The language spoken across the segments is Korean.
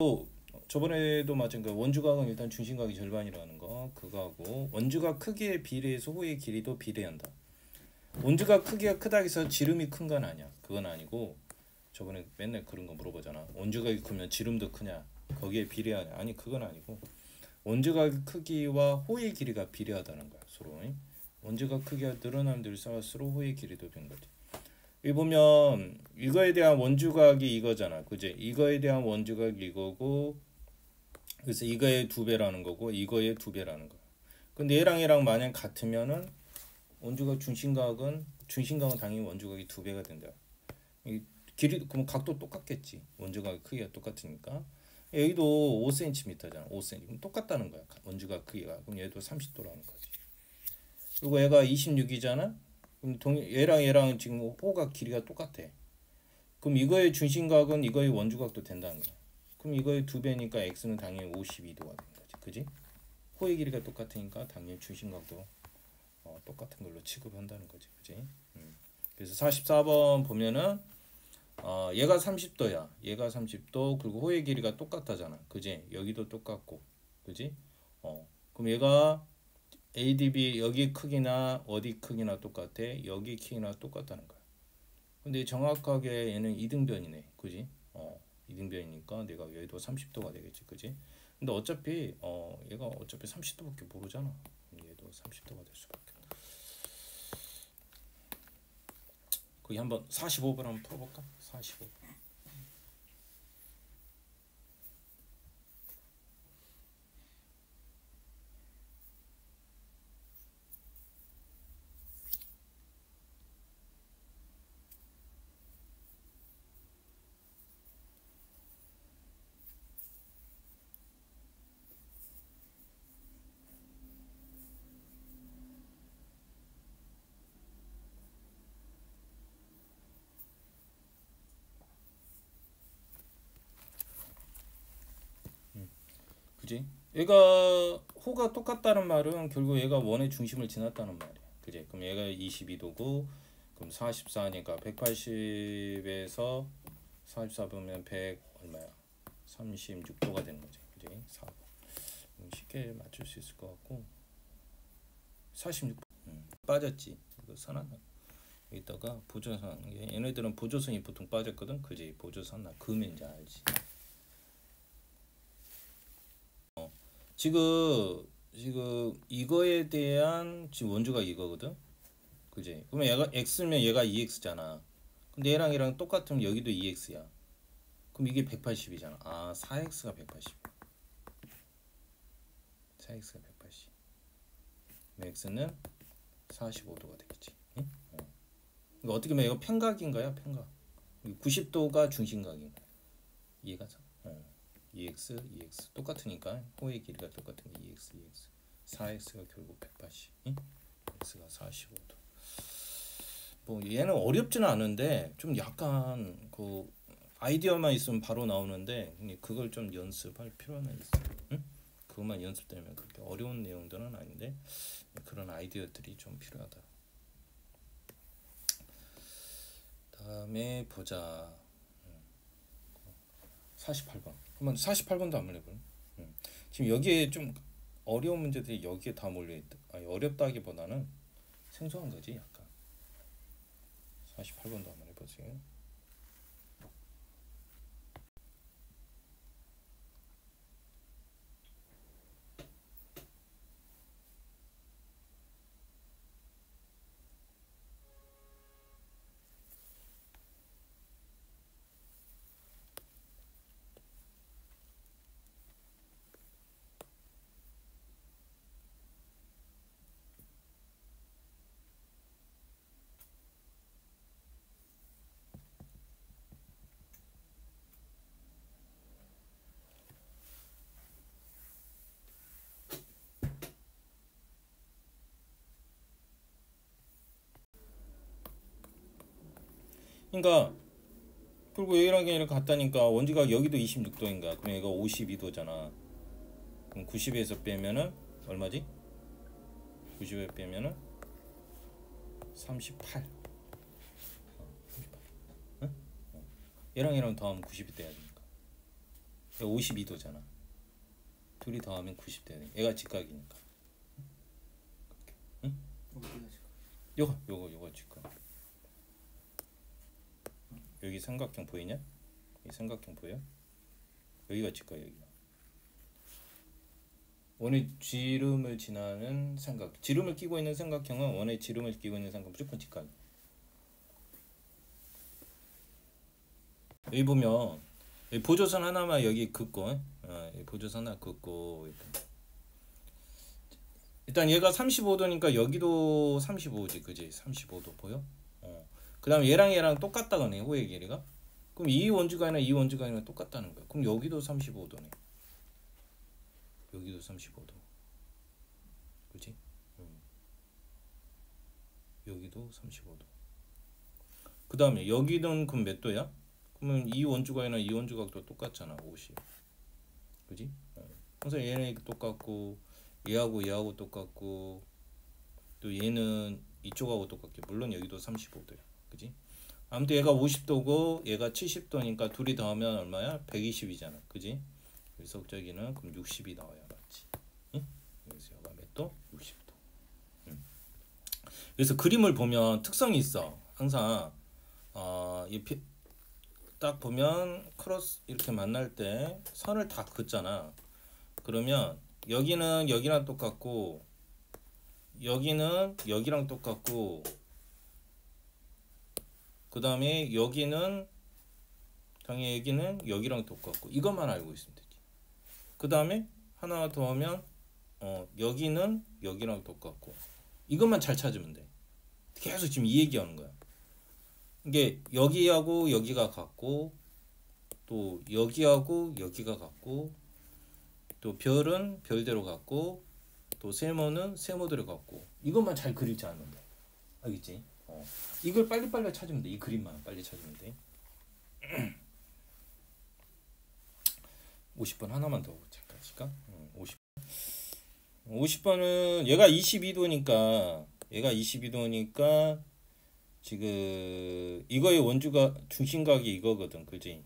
또 저번에도 마찬가지 원주각은 일단 중심각이 절반이라는 거 그거하고 원주각 크기에 비례해서 호의 길이도 비례한다. 원주각 크기가 크다고 해서 지름이 큰 건 아니야. 그건 아니고 저번에 맨날 그런 거 물어보잖아. 원주각이 크면 지름도 크냐? 거기에 비례하냐? 아니 그건 아니고 원주각 크기와 호의 길이가 비례하다는 거야. 서로. 원주각 크기가 늘어나면 늘어날수록 호의 길이도 된 거지. 여기 보면 이거에 대한 원주각이 이거잖아. 그지? 이거에 대한 원주각이 이거고 그래서 이거의 2배라는 거고 이거의 2배라는 거야. 근데 얘랑 만약 같으면은 원주각 중심각은 당연히 원주각이 2배가 된다. 이 길이 그럼 각도 똑같겠지. 원주각 크기가 똑같으니까. 여기도 5cm잖아. 5cm. 그럼 똑같다는 거야. 원주각 크기가. 그럼 얘도 30도라는 거지. 그리고 얘가 26이잖아. 그럼 얘랑 지금 호가 길이가 똑같아. 그럼 이거의 중심각은 이거의 원주각도 된다는 거야. 그럼 이거의 2배니까 x는 당연히 52도가 되는 거지. 그지? 호의 길이가 똑같으니까 당연히 중심각도 똑같은 걸로 취급한다는 거지. 그지? 그래서 44번 보면은 얘가 30도야. 얘가 30도. 그리고 호의 길이가 똑같다잖아. 그지? 여기도 똑같고. 그지? 그럼 얘가 ADB 여기 크기나 어디 크기나 똑같아. 여기 크기나 똑같다는 거야. 근데 정확하게 얘는 이등변이네. 그지? 이등변이니까 내가 여기도 30도가 되겠지. 그지? 근데 어차피 얘가 어차피 30도밖에 모르잖아. 얘도 30도가 될 수밖에. 거기 한번 45번 한번 풀어볼까? 45번. 그지? 얘가 호가 똑같다는 말은 결국 얘가 원의 중심을 지났다는 말이야. 그지? 그럼 얘가 22도고 그럼 44니까 180에서 44 보면 100 얼마야? 36도가 되는 거지. 그지? 4번. 쉽게 맞출 수 있을 것 같고 46 빠졌지. 이거 선 여기다가 보조선 얘네들은 보조선이 보통 빠졌거든. 그지? 보조선 나 그으면 이제 알지. 지금 이거에 대한 지금 원주가 이거거든. 그지? 그러면 얘가 x면 얘가 2x잖아. 근데 얘랑 똑같으면 여기도 2x야. 그럼 이게 180이잖아. 아, 4x가 180. 4x가 180. 그럼 x는 45도가 되겠지. 응? 그러니까 어떻게 보면 이거 평각인가요? 평각. 90도가 중심각인 거야. 이해가 돼? 2x, 2x 똑같으니까 호의 길이가 똑같은 게 2x, 2x. 4x가 결국 180. 응? x가 45도. 뭐 얘는 어렵지는 않은데 좀 약간 그 아이디어만 있으면 바로 나오는데 그걸 좀 연습할 필요는 있어. 응? 그것만 연습되면 그렇게 어려운 내용들은 아닌데 그런 아이디어들이 좀 필요하다. 다음에 보자. 48번. 한번 48번도 한번 해볼래? 지금 여기에 좀 어려운 문제들이 여기에 다 몰려있다. 아니, 어렵다기보다는 생소한 거지 약간. 48번도 한번 해보세요. 그러니까 그리고 얘랑 이렇게 같다니까 원주각 여기도 26도인가? 그럼 얘가 52도잖아. 그럼 90에서 빼면은 얼마지? 90에 빼면은 38. 38. 응? 얘랑 더하면 90이 돼야 되니까. 얘가 52도잖아. 둘이 더하면 90도네. 얘가 직각이니까. 응? 요거 직각. 여기 삼각형 보이냐? 이 삼각형 보여? 여기가 직각 여기가. 원의 지름을 지나는 삼각. 지름을 끼고 있는 삼각형은 원의 지름을 끼고 있는 삼각 무조건 직각. 여기 보면 여기 보조선 하나만 여기 긋고, 보조선 하나 긋고. 일단 얘가 35도니까 여기도 35지, 그지? 35도 보여? 그 다음에 얘랑 똑같다거네, 호의 길이가. 그럼 이 원주각이나 이 원주각이랑 똑같다는 거야. 그럼 여기도 35도네. 여기도 35도. 그지? 여기도 35도. 그 다음에 여기는 그럼 몇 도야? 그러면 이 원주각이나 이 원주각도 똑같잖아, 50. 그지? 그래서 얘는 똑같고, 얘하고 똑같고, 또 얘는 이쪽하고 똑같게. 물론 여기도 35도야. 그지? 아무튼 얘가 50도고 얘가 70도니까 둘이 더하면 얼마야? 120이잖아. 그지? 그래서 저기는 그럼 60이 나와야 맞지. 응? 그래서 얘가 몇 도? 60도. 그래서 그림을 보면 특성이 있어. 항상 딱 보면 크로스 이렇게 만날 때 선을 다 긋잖아. 그러면 여기는 여기랑 똑같고 여기는 여기랑 똑같고 그 다음에 여기는 당연히 여기는 여기랑 똑같고 이것만 알고 있으면 되지. 그 다음에 하나 더 하면 여기는 여기랑 똑같고 이것만 잘 찾으면 돼. 계속 지금 이 얘기하는 거야. 이게 여기하고 여기가 같고 또 여기하고 여기가 같고 또 별은 별대로 같고 또 세모는 세모대로 같고 이것만 잘 그리지 않으면 돼. 알겠지? 이걸 빨리빨리 찾으면 돼. 이 그림만 빨리 찾으면 돼. 50번 하나만 더 잠깐씩. 50번은 얘가 22도니까 지금 이거의 원주가 중심각이 이거거든. 그지?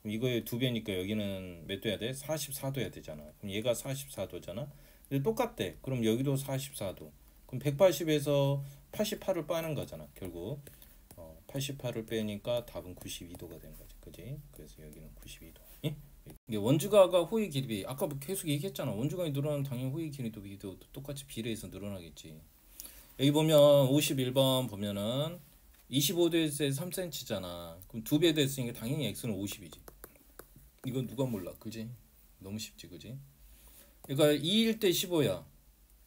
이거의 두 배니까 여기는 몇 도야 돼? 44도야 되잖아. 그럼 얘가 44도잖아. 근데 똑같대. 그럼 여기도 44도. 그럼 180에서 88을 빼는 거잖아. 결국 88을 빼니까 답은 92도가 되는 거지. 그지? 그래서 여기는 92도. 예? 이게 원주각과 호의 길이 아까 계속 얘기했잖아. 원주각이 늘어나면 당연히 호의 길이도 똑같이 비례해서 늘어나겠지. 여기 보면 51번 보면은 25도에서 3cm잖아. 그럼 두 배 됐으니까 당연히 x는 50이지. 이건 누가 몰라, 그지? 너무 쉽지, 그지? 그러니까 2일 때 15야.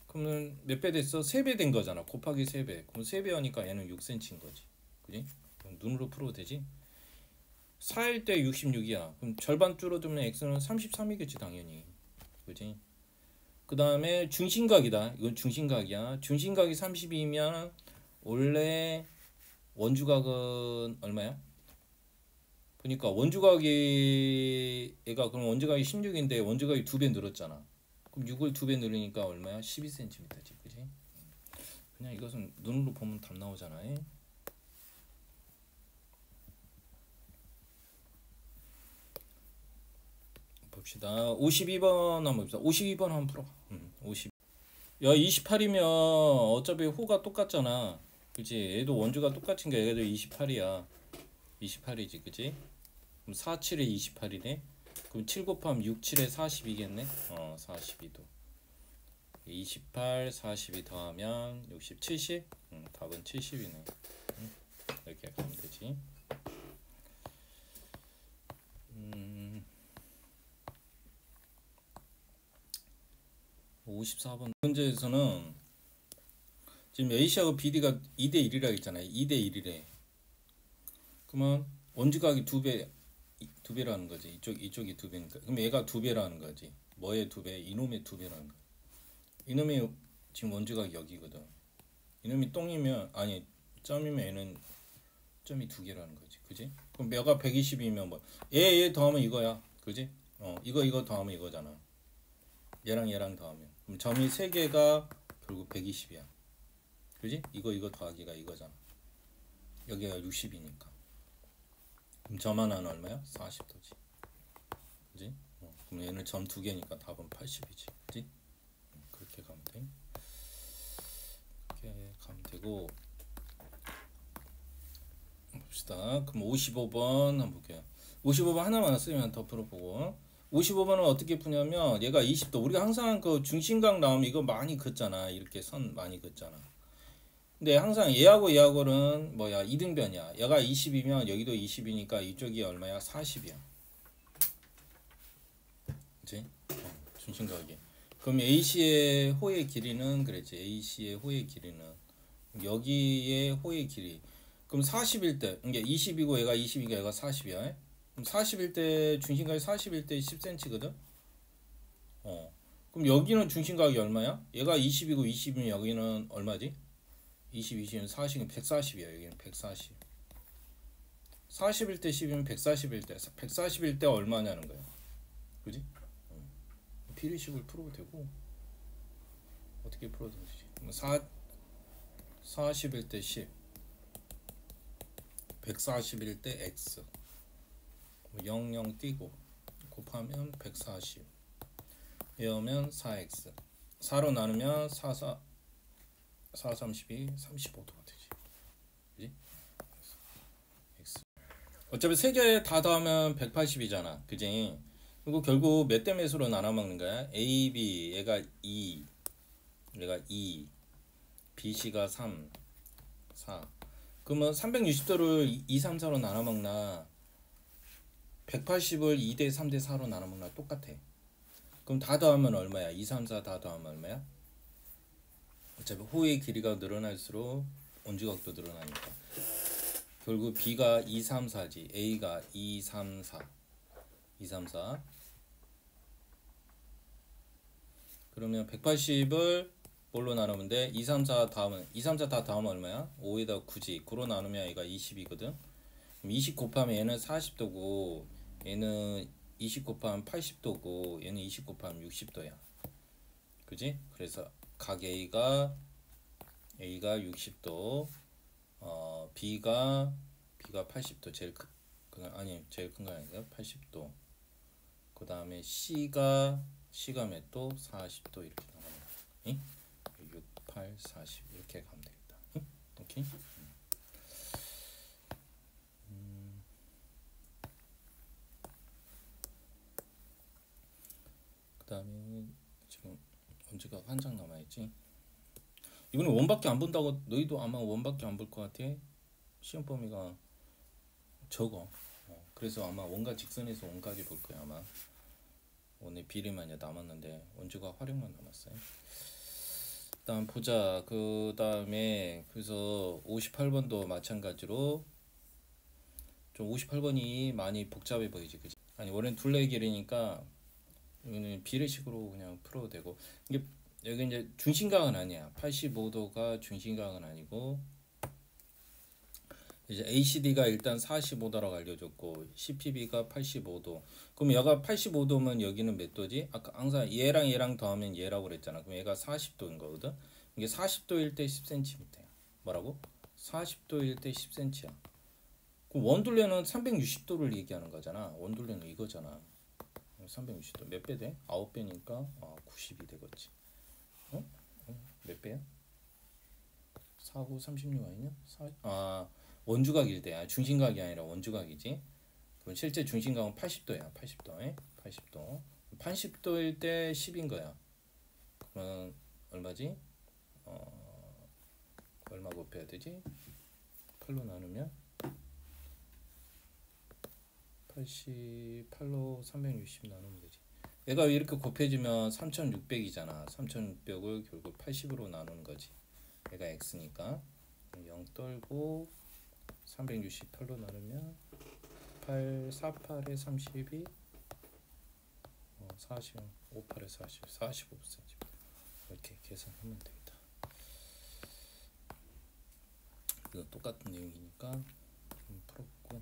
그러면 몇 배 됐어? 3배 된 거잖아. 곱하기 3배. 그럼 3배 하니까 얘는 6cm인 거지. 그지? 그럼 눈으로 풀어도 되지? 4일 때 66이야. 그럼 절반 줄어들면 x는 33이겠지, 당연히. 그지? 그 다음에 중심각이다. 이건 중심각이야. 중심각이 32이면 원래 원주각은 얼마야? 그러니까 원주각이 얘가 그럼 원주각이 16인데 원주각이 2배 늘었잖아. 그럼 6을 2배 늘으니까 얼마야? 12cm지. 그지? 그냥 이것은 눈으로 보면 답 나오잖아. 봅시다. 52번 한번 봅시다. 52번 한번 풀어. 50. 야, 28이면 어차피 호가 똑같잖아. 그치? 얘도 원주가 똑같은 게 얘도 28이야. 28이지, 그치? 그럼 4, 7에 28이네. 그럼 7 곱하면 6, 7에 42겠네. 42도. 28, 42 더하면 60, 70. 답은 70이네. 이렇게 가면 되지. 54번 문제에서는 지금 A씨하고 BD가 2대 1이라 했잖아요. 2대 1이래. 그러면 원주각이 두 배라는 거지. 이쪽이 두 배니까. 그럼 얘가 두 배라는 거지. 뭐의 두 배? 이놈의 두 배라는 거야. 이놈이 지금 원주각이 여기거든. 이놈이 똥이면 아니 점이면 얘는 점이 두 개라는 거지. 그지? 그럼 얘가 120이면 뭐 얘 더하면 이거야. 그지? 이거 더하면 이거잖아. 얘랑 더하면. 그럼 점이 세 개가 결국 120이야. 그지? 이거 더하기가 이거잖아. 여기가 60이니까. 그럼 점 하나는 얼마야? 40도지. 그지? 그럼 얘는 점 두 개니까 답은 80이지. 그지? 그렇게 가면 돼. 이렇게 가면 되고 봅시다. 그럼 55번 한번 볼게요. 55번 하나만 쓰면 더 풀어보고 55번은 어떻게 푸냐면 얘가 20도 우리가 항상 그 중심각 나오면 이거 많이 긋잖아. 이렇게 선 많이 긋잖아. 근데 항상 얘하고는 뭐야 이등변이야. 얘가 20이면 여기도 20이니까 이쪽이 얼마야? 40이야. 그치? 중심각이. 그럼 AC의 호의 길이는 그랬지. AC의 호의 길이는 여기의 호의 길이. 그럼 40일 때, 이게 20이고 얘가 20이니까 얘가 40이야. 그럼 40일 때 중심각이 40일 때 10cm거든. 그럼 여기는 중심각이 얼마야? 얘가 20이고 20이면 여기는 얼마지? 20, 20은 40이면 140이야. 여기는 140. 40일 때 10이면 140일 때 140일 때 얼마냐는 거야. 그지? 비례식을 풀어도 되고 어떻게 풀어도 되지? 40일 때 10 140일 때 x 00 띄고 곱하면 140 이러면 4x 4로 나누면 4, 32, 35도가 되지. 그지? x 어차피 세 개 다 더하면 180이잖아. 그지? 그리고 결국 몇 대 몇으로 나눠 먹는 거야? A, B 얘가 2 얘가 2 B, C가 3 4 그러면 360도를 2, 3, 4로 나눠 먹나 180을 2대 3대 4로 나눠 먹나 똑같아. 그럼 다 더하면 얼마야? 2, 3, 4 다 더하면 얼마야? 어차피 호의 길이가 늘어날수록 원주각도 늘어나니까 결국 B가 2, 3, 4지 A가 2, 3, 4 2, 3, 4 그러면 180을 뭘로 나누면 돼? 2, 3, 4 다음은 2, 3, 4 다 다음은 얼마야? 5에다 9지 9로 나누면 얘가 20이거든. 그럼 20 곱하면 얘는 40도고 얘는 20 곱하면 80도고 얘는 20 곱하면 60도야. 그지? 그래서 각 A가 60도 B가 80도 제일 제일 큰 거 아닌가? 80도. 그 다음에 C가 몇 도? 40도 이렇게 나가는 거야. 6, 8, 40 이렇게 가면 되겠다. 오케이? 그 다음에 지금 원주가 한 장 남아있지. 이거는 원밖에 안 본다고 너희도 아마 원밖에 안 볼 것 같아. 시험 범위가 적어. 그래서 아마 원과 직선에서 원까지 볼 거야 아마. 오늘 비례만 남았는데 원주가 활용만 남았어요. 일단 보자. 그 다음에 그래서 58번도 마찬가지로 좀 58번이 많이 복잡해 보이지, 그지? 아니 원래는 둘레의 길이니까 이거는 비례식으로 그냥 풀어도 되고 이게 여기 이제 중심각은 아니야. 85도가 중심각은 아니고 이제 ACD가 일단 45도라고 알려줬고 CPB가 85도. 그럼 얘가 85도면 여기는 몇 도지? 아까 항상 얘랑 더하면 얘라고 그랬잖아. 그럼 얘가 40도인 거거든. 이게 40도일 때 10cm야. 뭐라고? 40도일 때 10cm야. 그럼 원둘레는 360도를 얘기하는 거잖아. 원둘레는 이거잖아. 360도 몇 배 돼? 9배니까 90이 되겠지. 몇 배야? 4, 9, 36 아니냐? 원주각일 때 중심각이 아니라 원주각이지. 그럼 실제 중심각은 80도야. 80도. 80도일 때 10인 거야. 그러면 얼마지? 얼마 곱해야 되지? 8로 나누면 88로 360 나누면 되지. 얘가 이렇게 곱해지면 3600이잖아. 3600을 결국 80으로 나누는 거지. 얘가 x니까 0 떨고 368로 나누면 8, 48에 32 40, 58에 40, 45cm 이렇게 계산하면 되겠다. 이거 똑같은 내용이니까 풀었고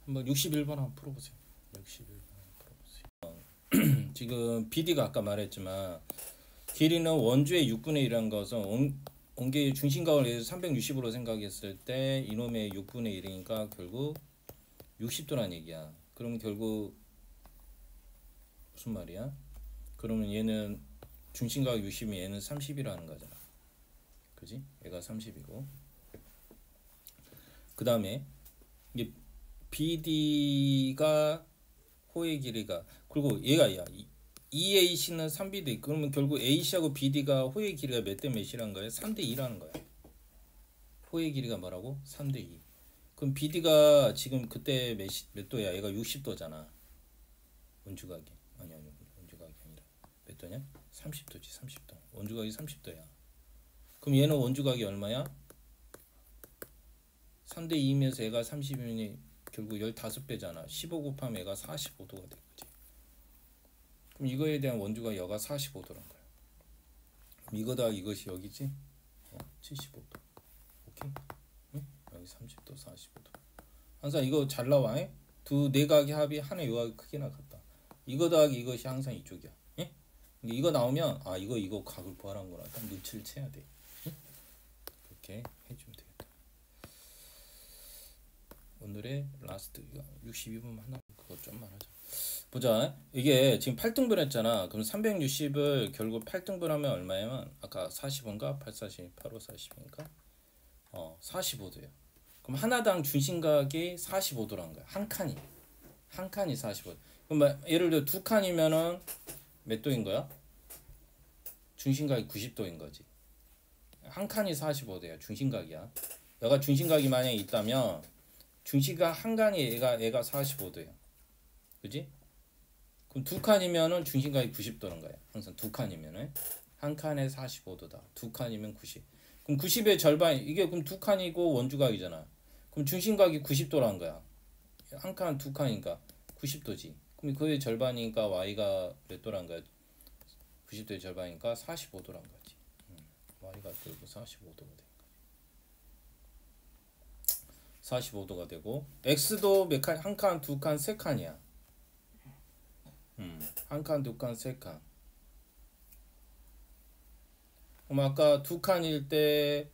한번 61번 한번 풀어보세요. 61번 한번 풀어보세요. 지금 BD가 아까 말했지만 길이는 원주의 6분의 1이라는 것은 원계의 중심각을 360으로 생각했을 때 이놈의 6분의 1이니까 결국 60도란 얘기야. 그럼 결국 무슨 말이야? 그러면 얘는 중심각 60이면 얘는 30이라는 거잖아. 그지? 얘가 30이고. 그 다음에 이게 BD가 호의 길이가, 그리고 얘가 야 EAC는 3BD. 그러면 결국 AC하고 BD가 호의 길이가 몇 대 몇이라는 거야? 3대 2라는 거야. 호의 길이가 뭐라고? 3대 2. 그럼 BD가 지금 그때 몇 도야? 얘가 60도잖아. 원주각이. 아니 원주각이 아니라 몇 도냐? 30도지. 30도. 원주각이 30도야. 그럼 얘는 원주각이 얼마야? 3대 2이면서 얘가 30이면 결국 15배잖아. 15 곱하면 얘가 45도가 된 거지. 그럼 이거에 대한 원주가 여가 45도란 거야. 그럼 이거다 이것이 여기지? 75도. 오케이? 응? 여기 30도, 45도. 항상 이거 잘 나와. 두 내각의 합이 하나의 요각의 크기나 같다. 이거 더하기 이것이 항상 이쪽이야. 예? 이거 나오면 아 이거 각을 구하라는구나. 딱 눈치를 채야 돼. 응? 그렇게 해주면 되겠다. 오늘의 라스트 62분 하나 그거 좀만 하자. 보자. 이게 지금 8등분 했잖아. 그럼 360을 결국 8등분 하면 얼마냐면 아까 40인가? 840, 8540인가? 45도예요. 그럼 하나당 중심각이 45도란 거야. 한 칸이 45도. 그럼 예를 들어 두 칸이면은 몇 도인 거야? 중심각이 90도인 거지. 한 칸이 45도야. 중심각이야. 여가 중심각이 만약에 있다면 중심각 한 칸이 얘가 45도야. 그지? 그럼 두 칸이면은 중심각이 90도는 거야. 항상 두 칸이면은 한 칸에 45도다. 두 칸이면 90. 그럼 90의 절반 이게 그럼 두 칸이고 원주각이잖아. 그럼 중심각이 90도라는 거야. 한 칸 두 칸이니까 90도지. 그럼 그의 절반이니까 y가 몇 도란 거야? 90도의 절반이니까 45도란 거지. y가 결국 45도가 돼. 45도가 되고 x도 몇 칸? 한 칸, 두 칸, 세 칸이야. 한 칸, 두 칸, 세 칸. 그럼 아까 두 칸일 때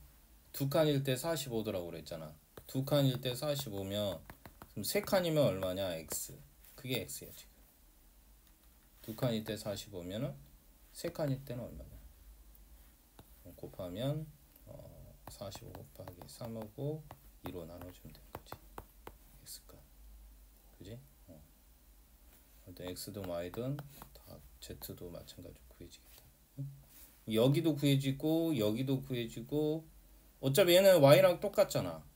45도라고 그랬잖아. 두 칸일 때 45면 그럼 세 칸이면 얼마냐? x. 그게 x야 지금. 두 칸일 때 45면은 세 칸일 때는 얼마냐? 곱하면 45 곱하기 3하고 2로 나눠주면 되는 거지. x값. 그지? 일단 x든 y든 다 z도 마찬가지로 구해지겠다. 여기도 구해지고 여기도 구해지고 어차피 얘는 y랑 똑같잖아.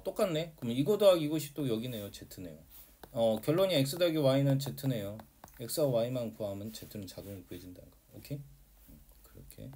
똑같네. 그럼 이거 더하기 이것이 또 여기네요. z네요. 결론이 x 더하기 y는 z네요. x와 y만 구하면 z는 자동으로 구해진다는 거. 오케이? 그렇게